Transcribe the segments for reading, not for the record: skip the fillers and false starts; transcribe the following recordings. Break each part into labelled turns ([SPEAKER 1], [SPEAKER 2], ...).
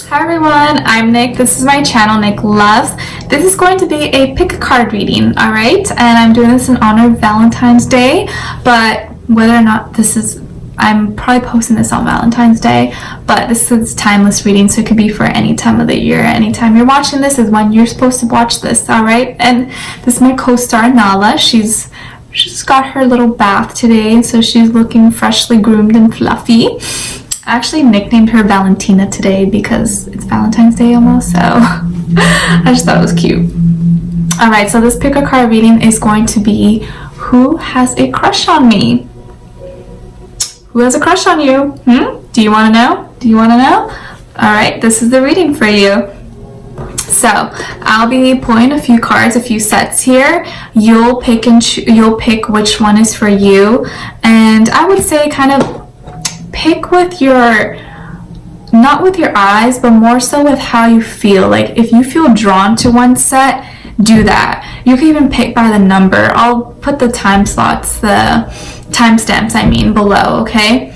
[SPEAKER 1] Hi everyone, I'm Nick. This is my channel, NicLoves. This is going to be a pick a card reading, alright? And I'm doing this in honor of Valentine's Day, but whether or not I'm probably posting this on Valentine's Day, but this is timeless reading, so it could be for any time of the year. Anytime you're watching this is when you're supposed to watch this, alright? And this is my co-star, Nala. She's got her little bath today, so she's looking freshly groomed and fluffy. I actually nicknamed her Valentina today because it's Valentine's Day almost, so I just thought it was cute. Alright, so this pick a card reading is going to be who has a crush on me? Who has a crush on you? Do you want to know? Do you want to know? Alright, this is the reading for you. So I'll be pulling a few cards, a few sets here. You'll pick which one is for you, and I would say kind of pick with not with your eyes, but more so with how you feel. Like if you feel drawn to one set, do that. You can even pick by the number. I'll put the time slots, the timestamps below, okay?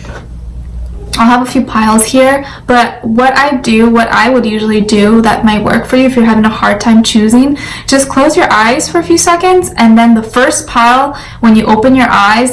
[SPEAKER 1] I'll have a few piles here, but what I would usually do that might work for you if you're having a hard time choosing, just close your eyes for a few seconds, and then the first pile, when you open your eyes,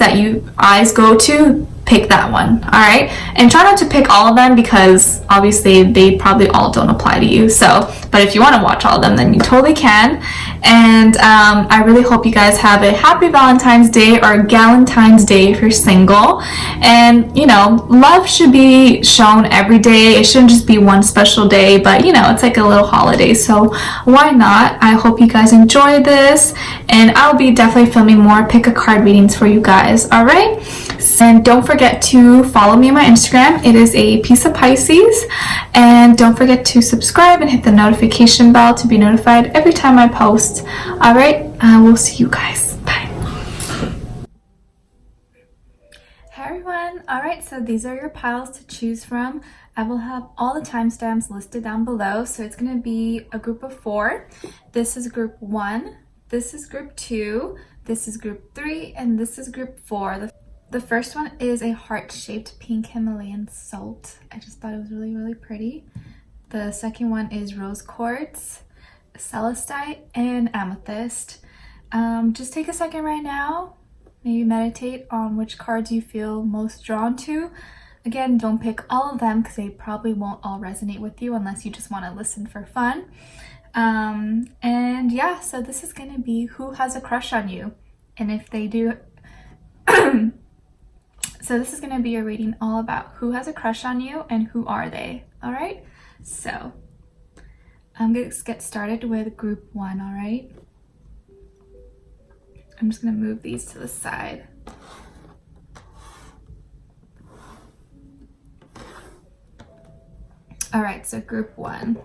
[SPEAKER 1] eyes go to, pick that one, all right? And try not to pick all of them because obviously they probably all don't apply to you. So, but if you want to watch all of them, then you totally can. And I really hope you guys have a happy Valentine's Day or Galentine's Day if you're single. And you know, love should be shown every day. It shouldn't just be one special day, but you know, it's like a little holiday, so why not? I hope you guys enjoy this, and I'll be definitely filming more pick a card readings for you guys, all right? And don't forget to follow me on my Instagram. It is a piece of Pisces. And don't forget to subscribe and hit the notification bell to be notified every time I post. All right, I will see you guys. Bye. Hey everyone. All right, so these are your piles to choose from. I will have all the timestamps listed down below. So it's going to be a group of 4. This is group 1. This is group 2. This is group 3. And this is group 4. The first one is a heart-shaped pink Himalayan salt. I just thought it was really, really pretty. The second one is rose quartz, celestite, and amethyst. Just take a second right now. Maybe meditate on which cards you feel most drawn to. Again, don't pick all of them because they probably won't all resonate with you unless you just want to listen for fun. And yeah, so this is going to be who has a crush on you. And if they do... So this is going to be a reading all about who has a crush on you and who are they, all right? So I'm going to get started with group 1, all right? I'm just going to move these to the side. All right, so group 1.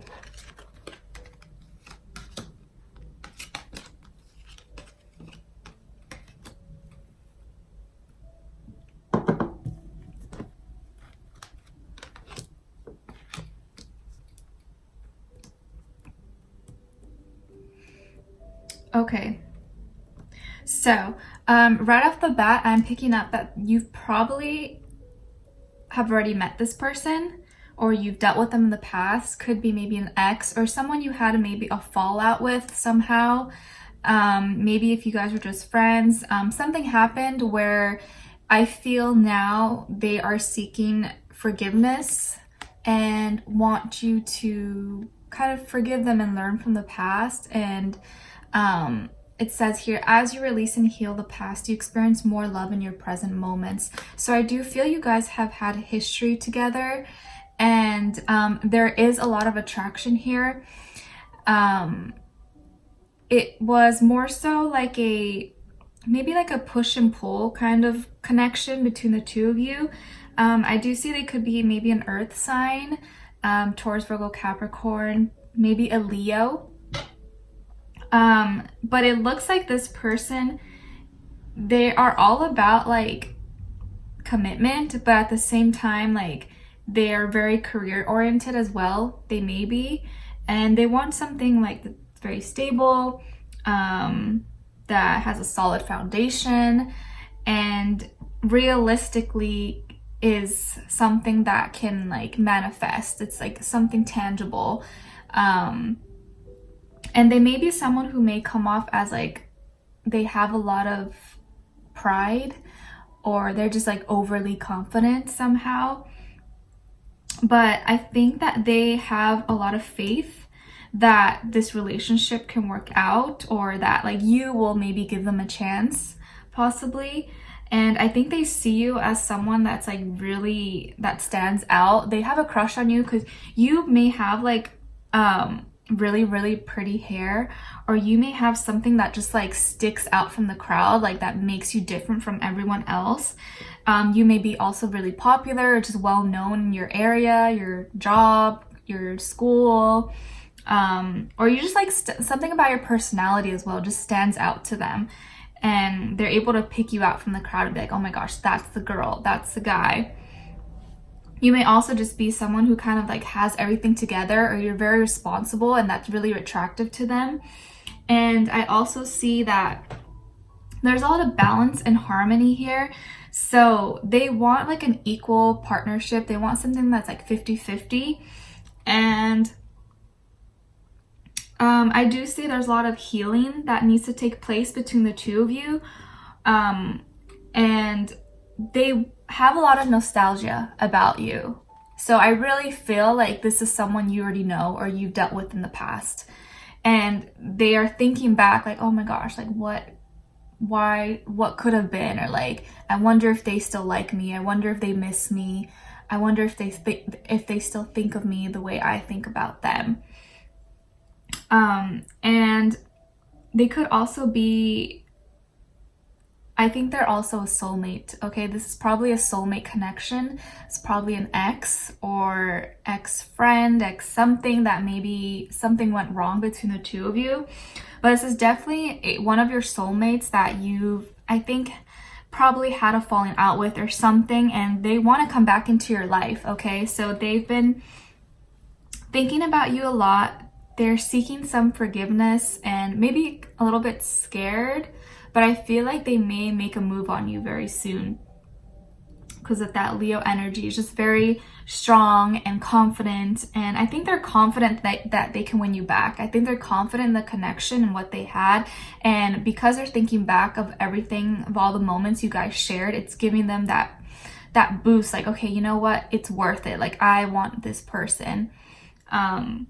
[SPEAKER 1] Okay, so right off the bat, I'm picking up that you probably have already met this person, or you've dealt with them in the past. Could be maybe an ex or someone you had maybe a fallout with somehow. Maybe if you guys were just friends, something happened where I feel now they are seeking forgiveness and want you to kind of forgive them and learn from the past. And it says here, as you release and heal the past, you experience more love in your present moments. So I do feel you guys have had history together, and there is a lot of attraction here. It was more so like maybe like a push and pull kind of connection between the two of you. I do see they could be maybe an earth sign, Taurus, Virgo, Capricorn, maybe a Leo. But it looks like this person, they are all about like commitment, but at the same time, like they are very career oriented as well. They may be, and they want something like that's very stable, that has a solid foundation, and realistically is something that can like manifest. It's like something tangible. And they may be someone who may come off as like they have a lot of pride, or they're just like overly confident somehow. But I think that they have a lot of faith that this relationship can work out, or that like you will maybe give them a chance, possibly. And I think they see you as someone that's like really, that stands out. They have a crush on you because you may have like really, really pretty hair, or you may have something that just like sticks out from the crowd, like that makes you different from everyone else. You may be also really popular, or just well known in your area, your job, your school, or you just like something about your personality as well just stands out to them, and they're able to pick you out from the crowd and be like, oh my gosh, that's the girl, that's the guy. You may also just be someone who kind of like has everything together, or you're very responsible, and that's really attractive to them. And I also see that there's a lot of balance and harmony here. So they want like an equal partnership. They want something that's like 50-50. And I do see there's a lot of healing that needs to take place between the two of you. And they have a lot of nostalgia about you. So I really feel like this is someone you already know, or you've dealt with in the past. And they are thinking back like, oh my gosh, like what could have been? Or like, I wonder if they still like me. I wonder if they miss me. I wonder if they still think of me the way I think about them. And they could also be, I think they're also a soulmate, okay? This is probably a soulmate connection. It's probably an ex or ex-friend, ex-something, that maybe something went wrong between the two of you. But this is definitely one of your soulmates that you've, I think, probably had a falling out with or something, and they want to come back into your life, okay? So they've been thinking about you a lot. They're seeking some forgiveness and maybe a little bit scared, but I feel like they may make a move on you very soon, because of that Leo energy is just very strong and confident. And I think they're confident that they can win you back. I think they're confident in the connection and what they had. And because they're thinking back of everything, of all the moments you guys shared, it's giving them that boost, like, okay, you know what? It's worth it. Like, I want this person. And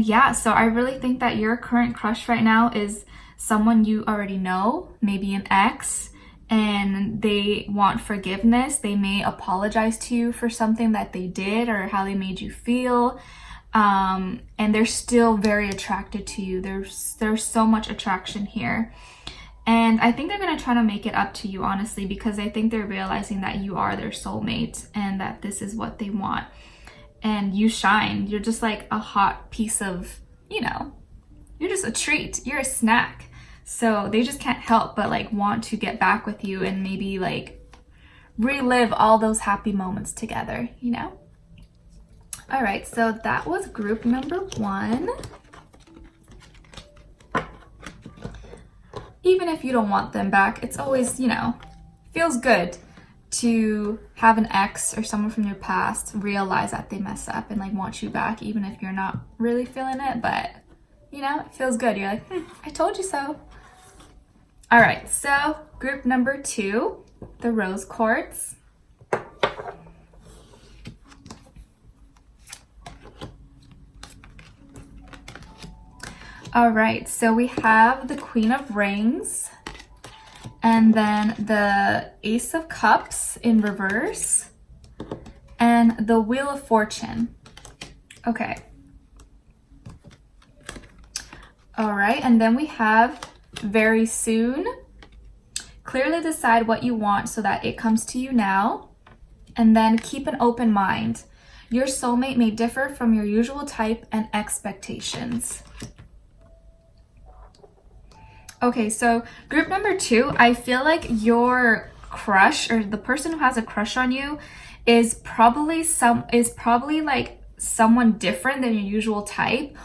[SPEAKER 1] yeah, so I really think that your current crush right now is someone you already know, maybe an ex, and they want forgiveness. They may apologize to you for something that they did or how they made you feel. And they're still very attracted to you. There's so much attraction here. And I think they're going to try to make it up to you, honestly, because I think they're realizing that you are their soulmate and that this is what they want. And you shine. You're just like a hot piece of, you're just a treat. You're a snack. So they just can't help but like want to get back with you and maybe like relive all those happy moments together, All right, so that was group number 1. Even if you don't want them back, it's always, feels good to have an ex or someone from your past realize that they mess up and like want you back, even if you're not really feeling it. But it feels good. You're like, I told you so. All right, so group number 2, the rose quartz. All right, so we have the Queen of Rings, and then the Ace of Cups in reverse, and the Wheel of Fortune. Okay. All right, and then we have very soon. Clearly decide what you want so that it comes to you now, and then keep an open mind. Your soulmate may differ from your usual type and expectations. Okay, so group number 2, I feel like your crush, or the person who has a crush on you, is probably like someone different than your usual type,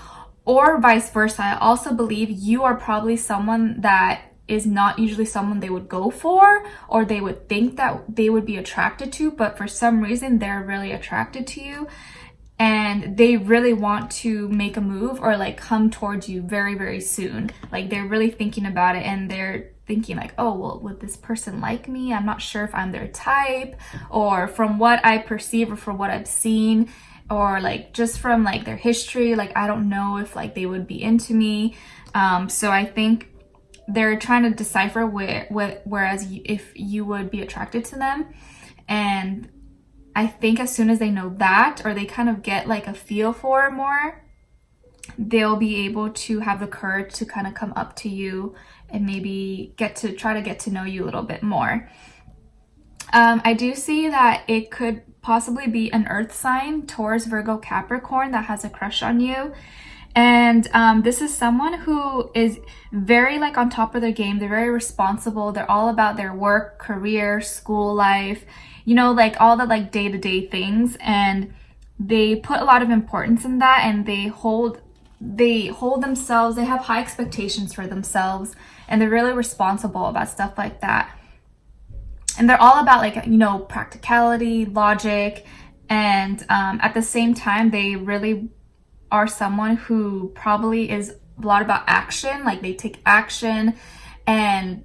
[SPEAKER 1] or vice versa. I also believe you are probably someone that is not usually someone they would go for, or they would think that they would be attracted to, but for some reason they're really attracted to you and they really want to make a move or like come towards you very, very soon. Like they're really thinking about it and they're thinking like, oh, well, would this person like me? I'm not sure if I'm their type, or from what I perceive or from what I've seen, or like just from like their history, like I don't know if like they would be into me. So I think they're trying to decipher if you would be attracted to them. And I think as soon as they know that, or they kind of get like a feel for it more, they'll be able to have the courage to kind of come up to you and maybe try to get to know you a little bit more. I do see that it could possibly be an earth sign, Taurus, Virgo, Capricorn, that has a crush on you. And this is someone who is very like on top of their game. They're very responsible. They're all about their work, career, school life, you know, like all the like day-to-day things. And they put a lot of importance in that, and they hold themselves, they have high expectations for themselves, and they're really responsible about stuff like that. And they're all about like, you know, practicality, logic, and at the same time, they really are someone who probably is a lot about action. Like they take action, and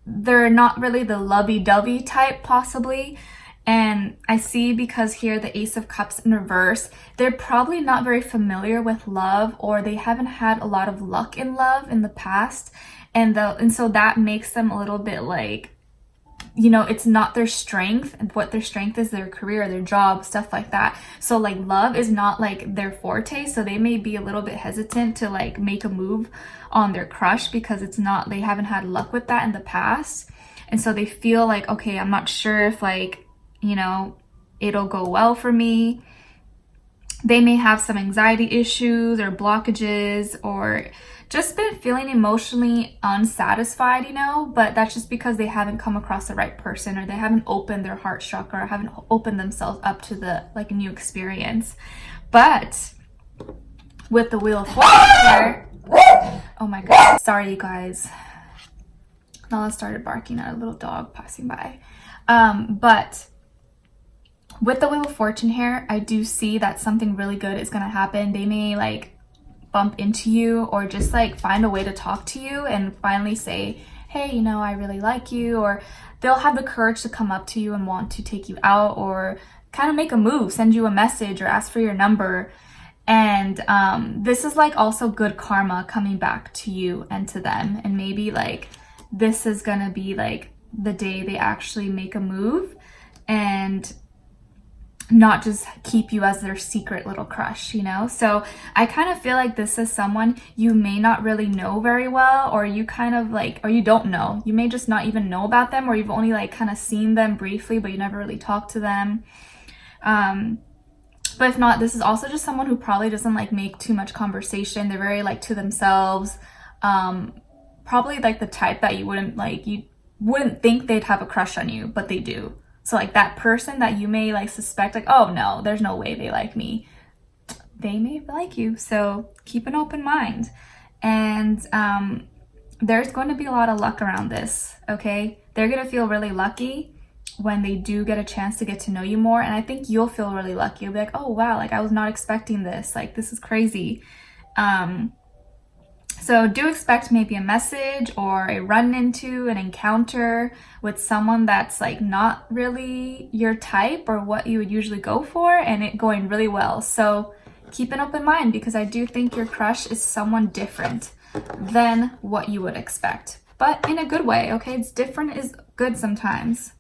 [SPEAKER 1] they're not really the lovey-dovey type possibly. And I see, because here the Ace of Cups in reverse, they're probably not very familiar with love, or they haven't had a lot of luck in love in the past. And so that makes them a little bit like, you know, it's not their strength. And what their strength is their career, their job, stuff like that. So like love is not like their forte. So they may be a little bit hesitant to like make a move on their crush, because they haven't had luck with that in the past. And so they feel like, okay, I'm not sure if like, you know, it'll go well for me. They may have some anxiety issues or blockages, or just been feeling emotionally unsatisfied, you know, but that's just because they haven't come across the right person, or they haven't opened their heart chakra, or haven't opened themselves up to the like new experience. But with the Wheel of Fortune here, oh my god, sorry you guys, Nala started barking at a little dog passing by. But with the Wheel of Fortune here, I do see that something really good is going to happen. They may like bump into you, or just like find a way to talk to you and finally say, hey, you know, I really like you. Or they'll have the courage to come up to you and want to take you out, or kind of make a move, send you a message, or ask for your number. And this is like also good karma coming back to you and to them. And maybe like this is gonna be like the day they actually make a move, and not just keep you as their secret little crush, you know? So I kind of feel like this is someone you may not really know very well, or you kind of like, or you don't know. You may just not even know about them, or you've only like kind of seen them briefly, but you never really talked to them. But if not, this is also just someone who probably doesn't like make too much conversation. They're very like to themselves. Probably like the type that you wouldn't think they'd have a crush on you, but they do. So like that person that you may like suspect like, oh no, there's no way they like me, they may like you. So keep an open mind. And there's going to be a lot of luck around this, okay? They're going to feel really lucky when they do get a chance to get to know you more. And I think you'll feel really lucky. You'll be like, oh wow, like I was not expecting this. Like this is crazy. So do expect maybe a message or a run into an encounter with someone that's like not really your type or what you would usually go for, and it going really well. So keep an open mind, because I do think your crush is someone different than what you would expect, but in a good way, okay? It's different is good sometimes.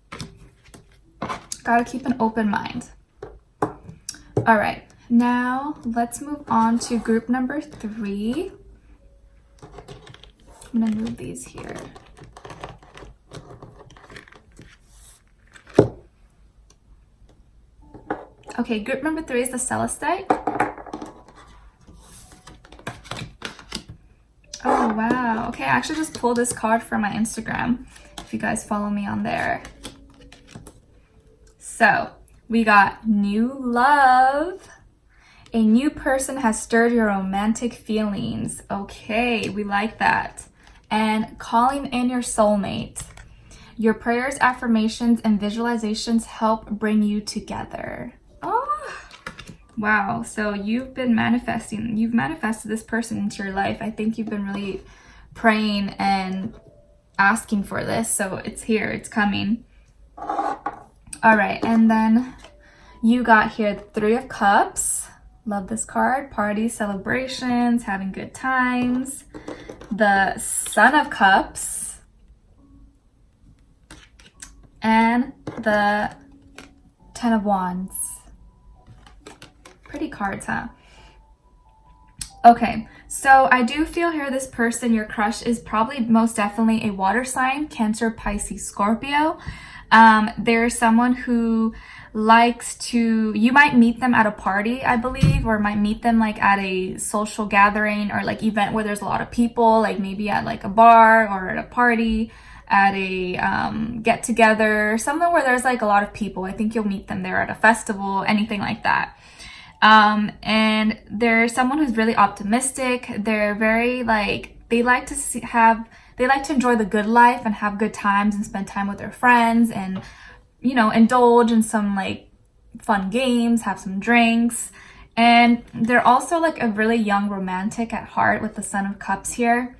[SPEAKER 1] Gotta keep an open mind. All right, now let's move on to group number 3. I'm gonna move these here. Okay, group number 3 is the Celestite. Oh wow, okay, I actually just pulled this card from my Instagram, if you guys follow me on there. So we got new love. A new person has stirred your romantic feelings. Okay, we like that. and calling in your soulmate. Your prayers, affirmations, and visualizations help bring you together. Oh, wow. So you've been manifesting. You've manifested this person into your life. I think you've been really praying and asking for this. So it's here. It's coming. All right. And then you got here the Three of Cups. Love this card. Parties, celebrations, having good times. The Son of Cups. And the Ten of Wands. Pretty cards, huh? Okay, so I do feel here this person, your crush, is probably most definitely a water sign, Cancer, Pisces, Scorpio. There's someone who likes to, you might meet them at a party, I believe, or might meet them like at a social gathering or like event where there's a lot of people, like maybe at like a bar or at a party, at a get together, somewhere where there's like a lot of people. I think you'll meet them there at a festival, anything like that. And they're someone who's really optimistic. They're very like, they like to enjoy the good life and have good times and spend time with their friends and, you know, indulge in some like fun games, have some drinks. And they're also like a really young romantic at heart with the Son of Cups here.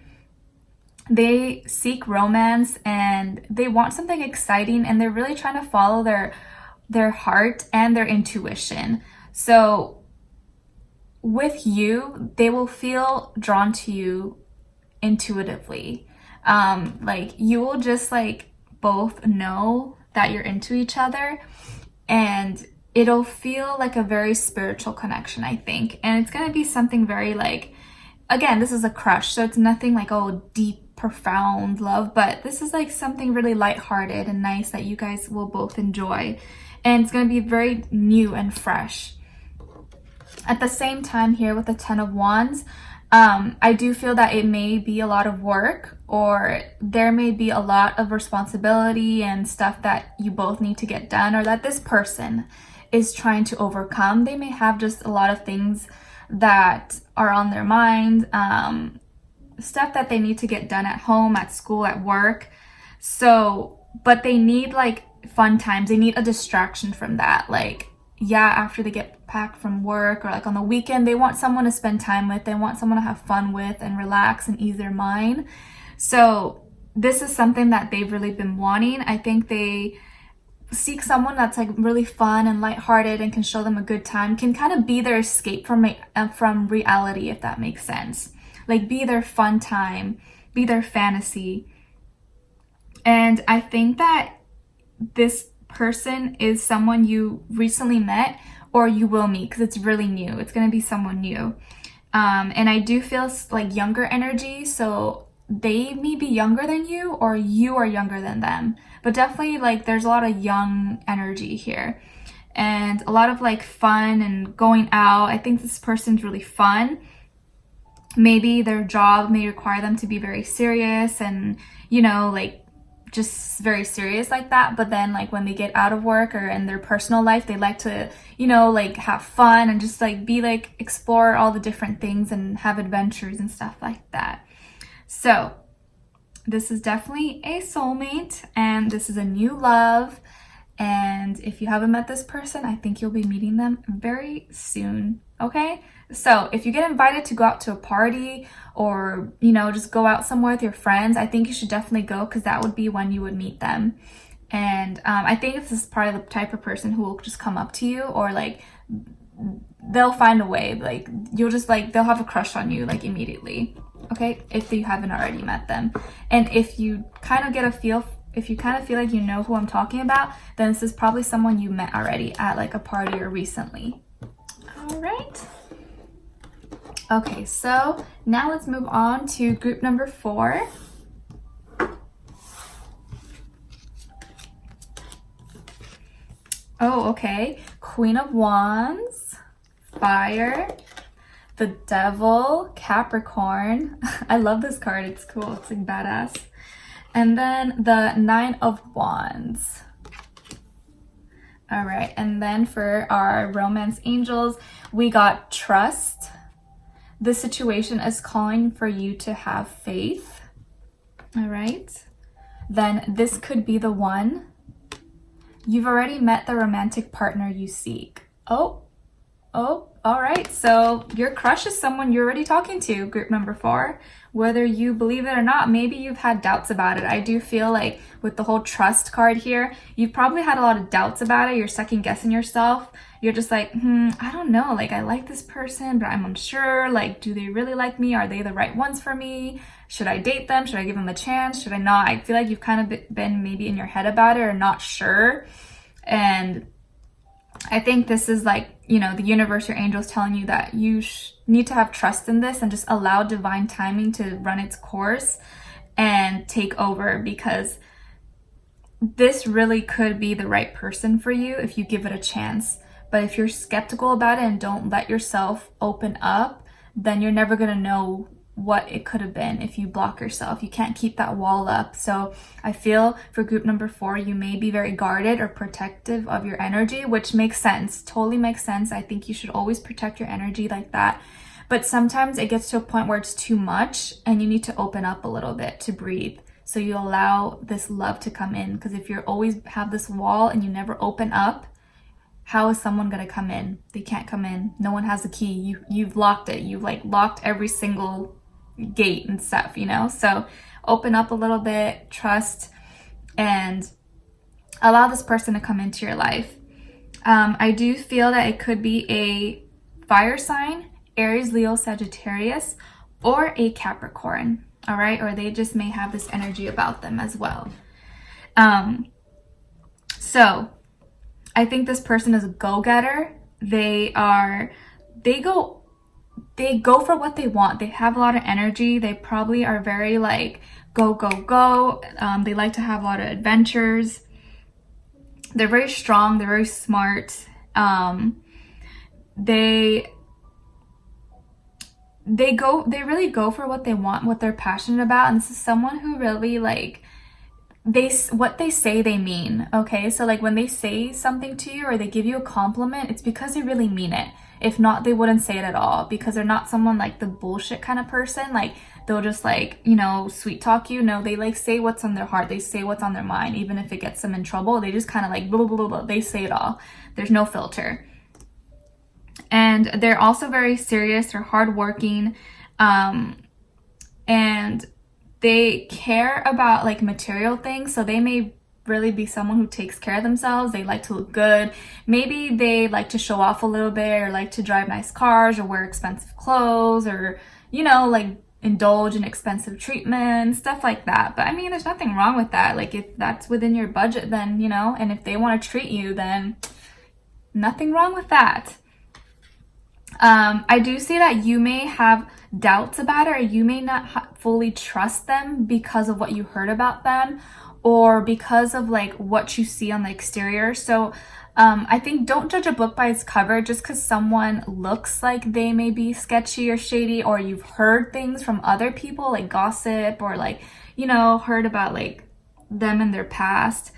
[SPEAKER 1] They seek romance and they want something exciting, and they're really trying to follow their heart and their intuition. So with you, they will feel drawn to you intuitively. Like you will just like both know that you're into each other, and it'll feel like a very spiritual connection, I think. And it's going to be something very like, again, this is a crush, so it's nothing like, oh, deep, profound love, but this is like something really lighthearted and nice that you guys will both enjoy. And it's going to be very new and fresh. At the same time here with the Ten of Wands, I do feel that it may be a lot of work, or there may be a lot of responsibility and stuff that you both need to get done, or that this person is trying to overcome. They may have just a lot of things that are on their mind, stuff that they need to get done at home, at school, at work. So, but they need like fun times. They need a distraction from that. Like, yeah, after they get back from work or like on the weekend, they want someone to spend time with. They want someone to have fun with and relax and ease their mind. So this is something that they've really been wanting. I think they seek someone that's like really fun and lighthearted and can show them a good time, can kind of be their escape from reality, if that makes sense. Like be their fun time, be their fantasy. And I think that this person is someone you recently met or you will meet, because it's really new. It's going to be someone new. And I do feel like younger energy. So they may be younger than you, or you are younger than them. But definitely like there's a lot of young energy here. And a lot of like fun and going out. I think this person's really fun. Maybe their job may require them to be very serious and, you know, like just very serious like that. But then like when they get out of work or in their personal life, they like to, you know, like have fun and just like be like explore all the different things and have adventures and stuff like that. So this is definitely a soulmate, and this is a new love. And if you haven't met this person, I think you'll be meeting them very soon. Okay, so if you get invited to go out to a party or, you know, just go out somewhere with your friends, I think you should definitely go, because that would be when you would meet them. And I think this is probably the type of person who will just come up to you, or like they'll find a way. Like you'll just like, they'll have a crush on you like immediately. Okay, if you haven't already met them. And if you kind of get a feel, if you kind of feel like you know who I'm talking about, then this is probably someone you met already at like a party or recently. All right. Okay, so now let's move on to group number 4. Oh, okay. Queen of Wands, Fire, the Devil, Capricorn. I love this card. It's cool. It's like badass. And then the Nine of Wands. All right. And then for our romance angels, we got Trust. This situation is calling for you to have faith. All right. Then this could be the one. You've already met the romantic partner you seek. Oh, all right. So your crush is someone you're already talking to, group number 4. Whether you believe it or not, maybe you've had doubts about it. I do feel like with the whole trust card here, you've probably had a lot of doubts about it. You're second guessing yourself. You're just like, I don't know. Like, I like this person, but I'm unsure. Like, do they really like me? Are they the right ones for me? Should I date them? Should I give them a chance? Should I not? I feel like you've kind of been maybe in your head about it or not sure. And I think this is like, you know, the universe, your angels telling you that you need to have trust in this and just allow divine timing to run its course and take over, because this really could be the right person for you if you give it a chance. But if you're skeptical about it and don't let yourself open up, then you're never going to know what it could have been if you block yourself. You can't keep that wall up. So I feel for group number 4, you may be very guarded or protective of your energy, which makes sense. Totally makes sense. I think you should always protect your energy like that. But sometimes it gets to a point where it's too much and you need to open up a little bit to breathe. So you allow this love to come in, because if you always have this wall and you never open up, how is someone going to come in? They can't come in. No one has a key. You've locked it. You've like locked every single gate and stuff, you know? So open up a little bit, trust, and allow this person to come into your life. I do feel that it could be a fire sign, Aries, Leo, Sagittarius, or a Capricorn, all right? Or they just may have this energy about them as well. So I think this person is a go-getter. They go for what they want. They have a lot of energy. They probably are very like go, go, go. They like to have a lot of adventures. They're very strong. They're very smart. They really go for what they want, what they're passionate about. And this is someone who really like, what they say they mean. Okay, so like when they say something to you or they give you a compliment, it's because they really mean it. If not, they wouldn't say it at all, because they're not someone like the bullshit kind of person. Like they'll just like, you know, sweet talk you. No, they like say what's on their heart. They say what's on their mind. Even if it gets them in trouble, they just kind of like blah, blah, blah, blah. They say it all. There's no filter. And they're also very serious. They're hardworking. And they care about like material things. So they may really be someone who takes care of themselves. They like to look good. Maybe they like to show off a little bit, or like to drive nice cars, or wear expensive clothes, or, you know, like indulge in expensive treatment, stuff like that. But I mean, there's nothing wrong with that. Like if that's within your budget, then, you know, and if they want to treat you, then nothing wrong with that. I do see that you may have doubts about it, or you may not fully trust them because of what you heard about them, or because of like what you see on the exterior. So I think don't judge a book by its cover. Just because someone looks like they may be sketchy or shady, or you've heard things from other people like gossip, or like, you know, heard about like them in their past.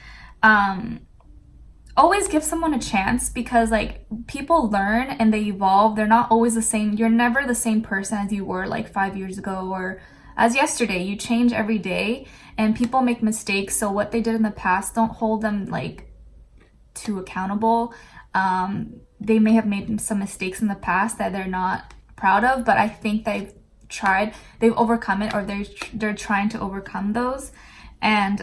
[SPEAKER 1] Always give someone a chance, because like people learn and they evolve. They're not always the same. You're never the same person as you were like 5 years ago or as yesterday. You change every day, and people make mistakes. So what they did in the past, don't hold them like too accountable. They may have made some mistakes in the past that they're not proud of, but I think they've overcome it, or they're trying to overcome those. And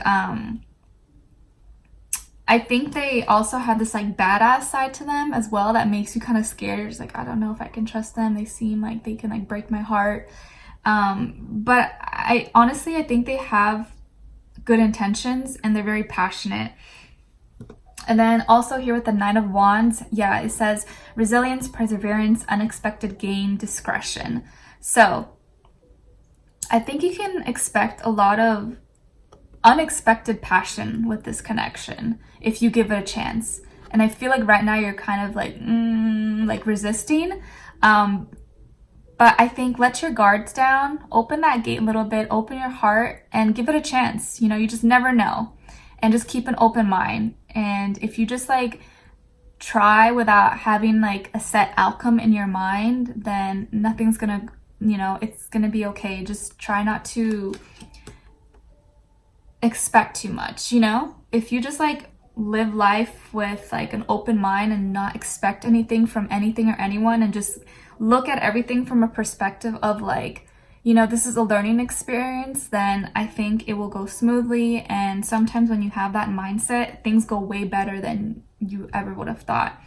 [SPEAKER 1] I think they also have this like badass side to them as well that makes you kind of scared. You're just like, I don't know if I can trust them. They seem like they can like break my heart. But I honestly think they have good intentions, and they're very passionate. And then also here with the 9 of Wands, yeah, it says resilience, perseverance, unexpected gain, discretion. So I think you can expect a lot of unexpected passion with this connection if you give it a chance. And I feel like right now you're kind of like resisting. But I think let your guards down, open that gate a little bit, open your heart, and give it a chance. You know, you just never know. And just keep an open mind. And if you just like try without having like a set outcome in your mind, then nothing's gonna, you know, it's gonna be okay. Just try not to expect too much, you know? If you just like live life with like an open mind and not expect anything from anything or anyone, and just look at everything from a perspective of like, you know, this is a learning experience, then I think it will go smoothly. And sometimes when you have that mindset, things go way better than you ever would have thought.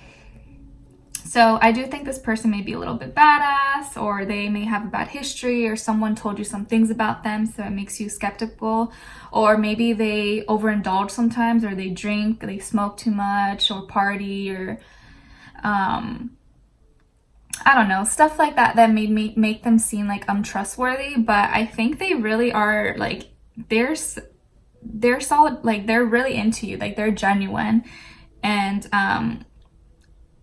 [SPEAKER 1] So I do think this person may be a little bit badass, or they may have a bad history, or someone told you some things about them so it makes you skeptical, or maybe they overindulge sometimes, or they drink, they smoke too much, or party, or I don't know, stuff like that that made me make them seem like untrustworthy. But I think they really are like, they're solid, like they're really into you, like they're genuine. And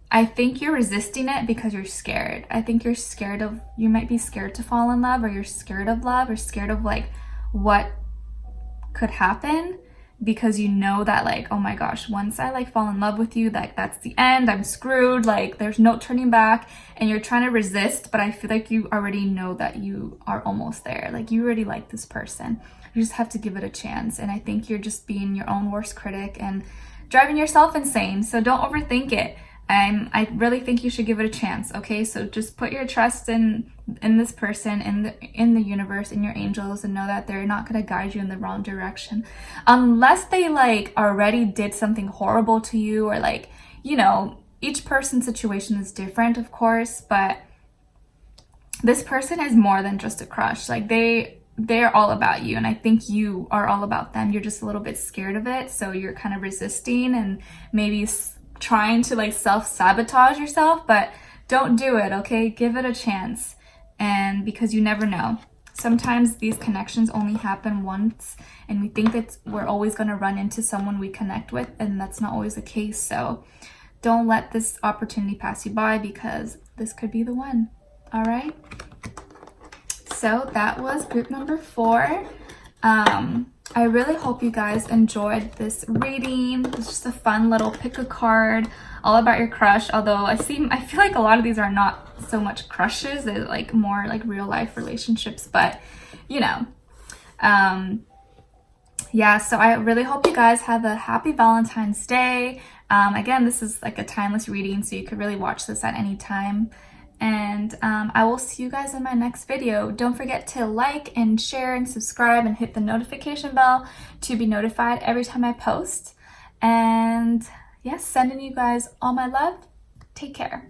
[SPEAKER 1] I think you're resisting it because you're scared. I think you're scared of, you might be scared to fall in love, or you're scared of love, or scared of like what could happen, because you know that like, oh my gosh, once I like fall in love with you, like that's the end, I'm screwed, like there's no turning back. And you're trying to resist, but I feel like you already know that you are almost there. Like you already like this person. You just have to give it a chance. And I think you're just being your own worst critic and driving yourself insane. So don't overthink it. I really think you should give it a chance, okay? So just put your trust in this person, in the universe, in your angels, and know that they're not going to guide you in the wrong direction. Unless they like already did something horrible to you, or like, you know, each person's situation is different, of course, but this person is more than just a crush. Like they're all about you, and I think you are all about them. You're just a little bit scared of it, so you're kind of resisting and maybe trying to like self-sabotage yourself, but don't do it, okay? Give it a chance. And because you never know, sometimes these connections only happen once, and we think that we're always going to run into someone we connect with, and that's not always the case. So don't let this opportunity pass you by, because this could be the one. All right, so that was group number 4. I really hope you guys enjoyed this reading. It's just a fun little pick a card all about your crush. Although I feel like a lot of these are not so much crushes. They're like more like real life relationships, but you know, yeah, so I really hope you guys have a happy Valentine's Day. Again, this is like a timeless reading, so you could really watch this at any time. And I will see you guys in my next video. Don't forget to like and share and subscribe and hit the notification bell to be notified every time I post. And yes, sending you guys all my love. Take care.